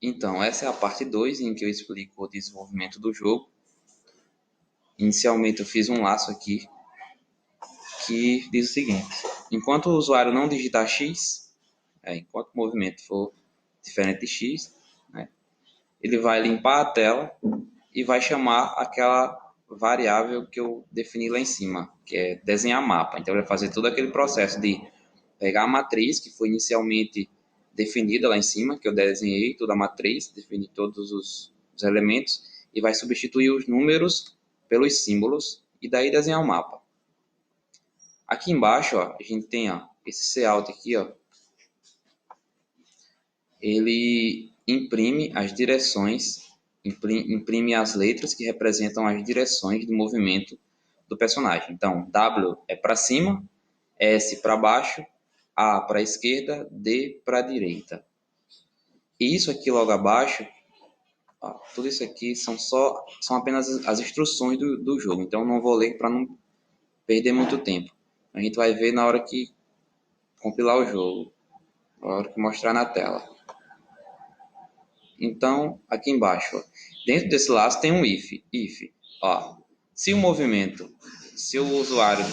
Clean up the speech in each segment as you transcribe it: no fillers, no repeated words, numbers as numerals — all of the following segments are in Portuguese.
Então, essa é a parte 2 em que eu explico o desenvolvimento do jogo. Inicialmente eu fiz um laço aqui que diz o seguinte: enquanto o usuário não digitar X, enquanto o movimento for diferente de X, né, ele vai limpar a tela e vai chamar aquela variável que eu defini lá em cima, que é desenhar mapa. Então ele vai fazer todo aquele processo de pegar a matriz que foi inicialmente definida lá em cima, que eu desenhei toda a matriz, defini todos os elementos, e vai substituir os números pelos símbolos, e daí desenhar o mapa. Aqui embaixo, ó, a gente tem esse Cout aqui, ó, ele imprime as direções, imprime as letras que representam as direções de movimento do personagem. Então, W é para cima, S para baixo, A para a esquerda, D para a direita. E isso aqui logo abaixo, ó, tudo isso aqui são apenas as instruções do jogo. Então, não vou ler para não perder muito tempo. A gente vai ver na hora que compilar o jogo, na hora que mostrar na tela. Então, aqui embaixo, ó, dentro desse laço tem um if. Ó, se o usuário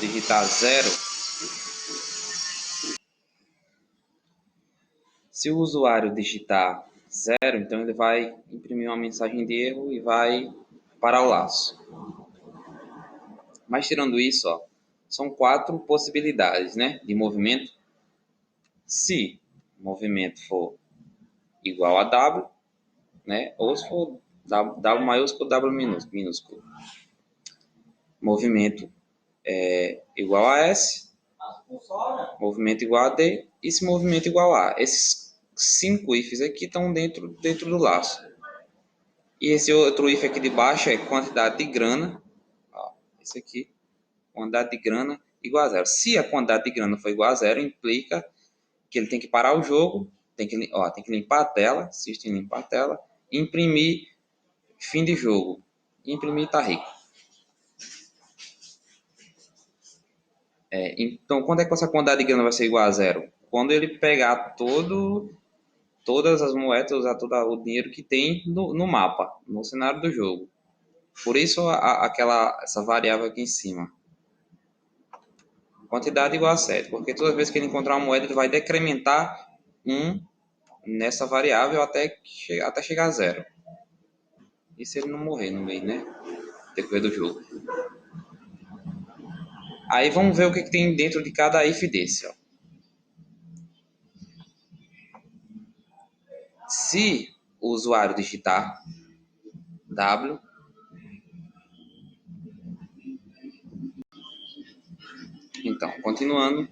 digitar 0, então ele vai imprimir uma mensagem de erro e vai parar o laço. Mas tirando isso, ó, são 4 possibilidades, né, de movimento. Se o movimento for igual a W, né, ou se for W maiúsculo, W minúsculo. Movimento igual a S, movimento igual a D e esse movimento igual a. Esses 5 ifs aqui estão dentro do laço. E esse outro if aqui de baixo é quantidade de grana. Ó, esse aqui, quantidade de grana igual a 0. Se a quantidade de grana for igual a 0, implica que ele tem que parar o jogo, tem que limpar a tela, assistir limpar a tela, imprimir fim de jogo. Imprimir tá rico. Então, quando é que essa quantidade de grana vai ser igual a 0? Quando ele pegar todas as moedas, usar todo o dinheiro que tem no mapa, no cenário do jogo. Por isso, essa variável aqui em cima. Quantidade igual a 7, porque todas as vezes que ele encontrar uma moeda, ele vai decrementar 1 nessa variável até chegar a 0. E se ele não morrer no meio, né? Depois do jogo. Aí vamos ver o que tem dentro de cada if desse, ó. Se o usuário digitar W, então, continuando,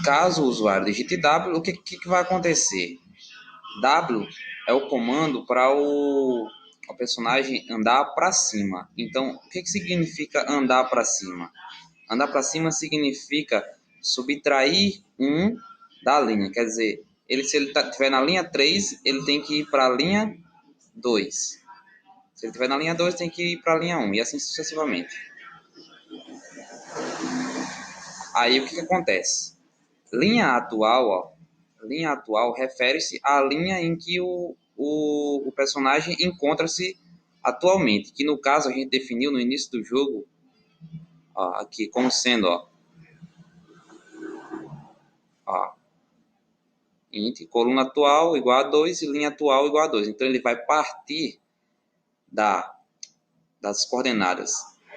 caso o usuário digite W, o que vai acontecer? W é o comando para o personagem andar para cima. Então, o que significa andar para cima? Andar para cima significa subtrair 1 da linha. Quer dizer, se ele estiver na linha 3, ele tem que ir para a linha 2. Se ele estiver na linha 2, tem que ir para a linha 1. E assim sucessivamente. Aí, o que acontece? Linha atual refere-se à linha em que o personagem encontra-se atualmente, que no caso a gente definiu no início do jogo, ó, aqui como sendo, int coluna atual igual a 2 e linha atual igual a 2. Então ele vai partir das coordenadas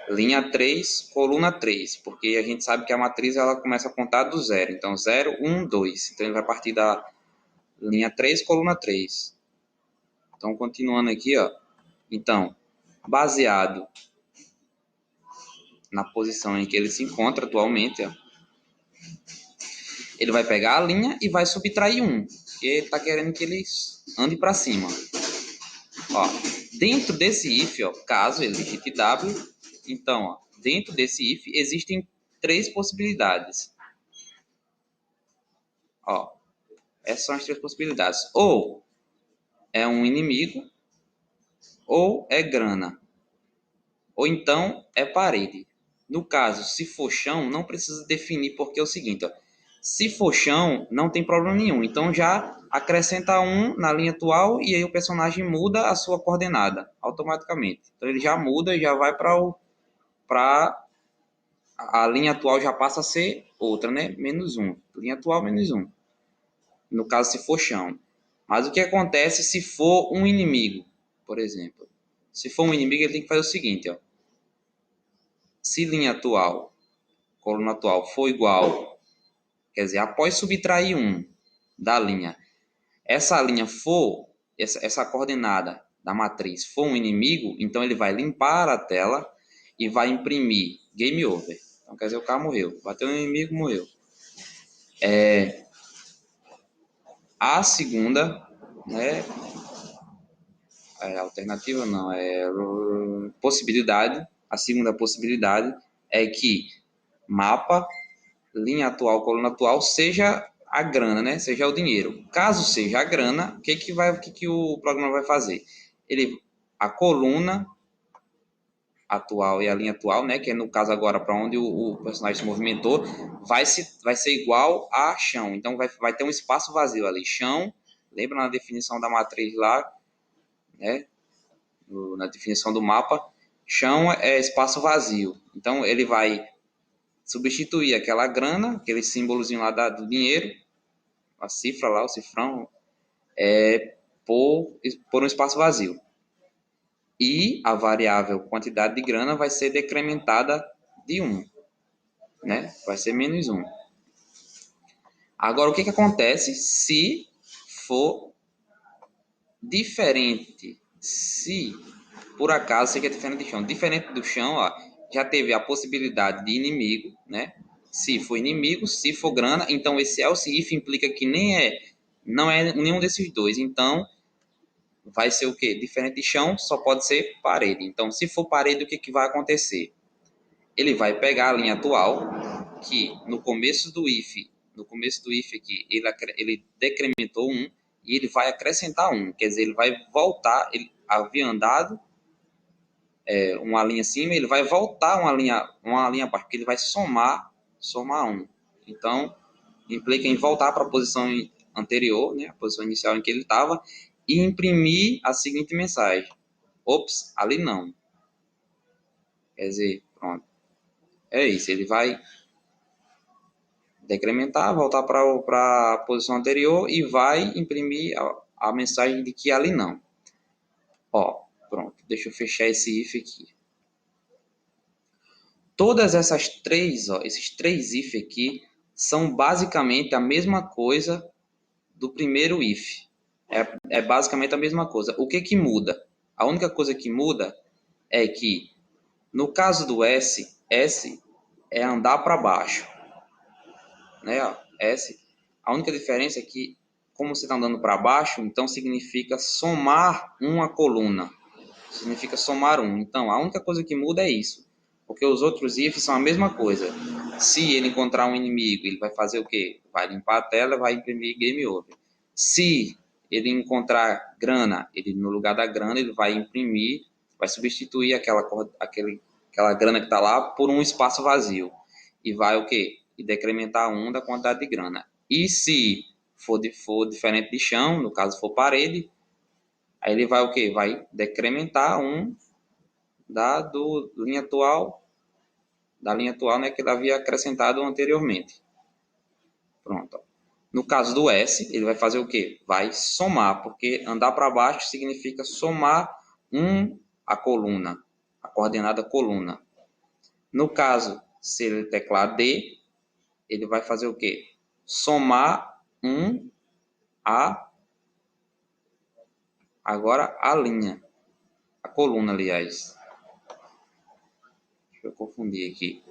linha 3, coluna 3, porque a gente sabe que a matriz ela começa a contar do 0. Então 0, 1, 2. Então ele vai partir da linha 3, coluna 3. Então, continuando aqui, ó. Então, baseado na posição em que ele se encontra atualmente, ó, ele vai pegar a linha e vai subtrair 1, porque ele está querendo que ele ande para cima. Ó, dentro desse if, ó, caso ele digite W, então, ó, dentro desse if existem 3 possibilidades. Ó, essas são as 3 possibilidades. Ou é um inimigo, ou é grana, ou então é parede. No caso, se for chão, não precisa definir, porque é o seguinte, ó, se for chão, não tem problema nenhum. Então já acrescenta 1 na linha atual e aí o personagem muda a sua coordenada automaticamente. Então ele já muda e já vai para a linha atual já passa a ser outra, né? -1. Linha atual -1. No caso, se for chão. Mas o que acontece se for um inimigo, por exemplo? Se for um inimigo, ele tem que fazer o seguinte, ó. Se linha atual, coluna atual, for igual, quer dizer, após subtrair 1 da linha, essa linha for, essa coordenada da matriz for um inimigo, então ele vai limpar a tela e vai imprimir game over. Então quer dizer, o cara morreu. Bateu no inimigo, morreu. A segunda, né, alternativa não, possibilidade, a segunda possibilidade é que mapa, linha atual, coluna atual, seja a grana, né? Seja o dinheiro. Caso seja a grana, o que o programa vai fazer? A coluna atual e a linha atual, né? Que é no caso agora para onde o personagem se movimentou, vai ser igual a chão. Então vai ter um espaço vazio ali. Chão, lembra na definição da matriz lá, né? Na definição do mapa, chão é espaço vazio. Então ele vai substituir aquela grana, aquele símbolozinho lá do dinheiro, a cifra lá, o cifrão, por um espaço vazio. E a variável quantidade de grana vai ser decrementada de 1, né? Vai ser -1. Agora, o que acontece se for diferente? Se, por acaso, isso aqui é diferente do chão. Diferente do chão, ó, já teve a possibilidade de inimigo, né? Se for inimigo, se for grana, então esse else if implica que não é nenhum desses dois. Então, vai ser o quê? Diferente de chão, só pode ser parede. Então, se for parede, o que vai acontecer? Ele vai pegar a linha atual, que no começo do if aqui, ele decrementou 1, e ele vai acrescentar 1. Quer dizer, ele vai voltar, ele havia andado uma linha acima, ele vai voltar uma linha abaixo, porque ele vai somar 1. Então, implica em voltar para a posição anterior, né, a posição inicial em que ele estava, e imprimir a seguinte mensagem. Ops, ali não. Quer dizer, pronto. É isso, ele vai decrementar, voltar para a posição anterior e vai imprimir a mensagem de que ali não. Ó, pronto, deixa eu fechar esse if aqui. Todas esses três if aqui, são basicamente a mesma coisa do primeiro if. É basicamente a mesma coisa. O que muda? A única coisa que muda é que, no caso do S é andar para baixo. Né? S, a única diferença é que, como você está andando para baixo, então significa somar uma coluna. Significa somar 1. Então, a única coisa que muda é isso. Porque os outros ifs são a mesma coisa. Se ele encontrar um inimigo, ele vai fazer o quê? Vai limpar a tela, vai imprimir game over. Se ele encontrar grana, ele no lugar da grana, ele vai imprimir, vai substituir aquela grana que está lá por um espaço vazio. E vai o quê? E decrementar 1 da quantidade de grana. E se for diferente de chão, no caso for parede, aí ele vai o quê? Vai decrementar 1 da linha atual, né, que ele havia acrescentado anteriormente. Pronto. No caso do S, ele vai fazer o quê? Vai somar, porque andar para baixo significa somar a coluna, a coordenada coluna. No caso, se ele teclar D, ele vai fazer o quê? Somar agora a linha, a coluna, aliás. Deixa eu confundir aqui.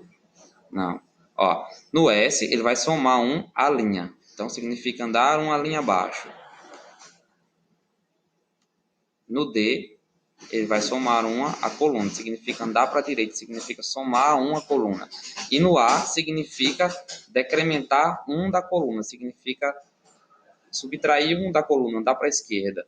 Não. Ó, no S, ele vai somar a linha. Então, significa andar uma linha abaixo. No D, ele vai somar a coluna. Significa andar para a direita. Significa somar a coluna. E no A, significa decrementar da coluna. Significa subtrair da coluna, andar para a esquerda.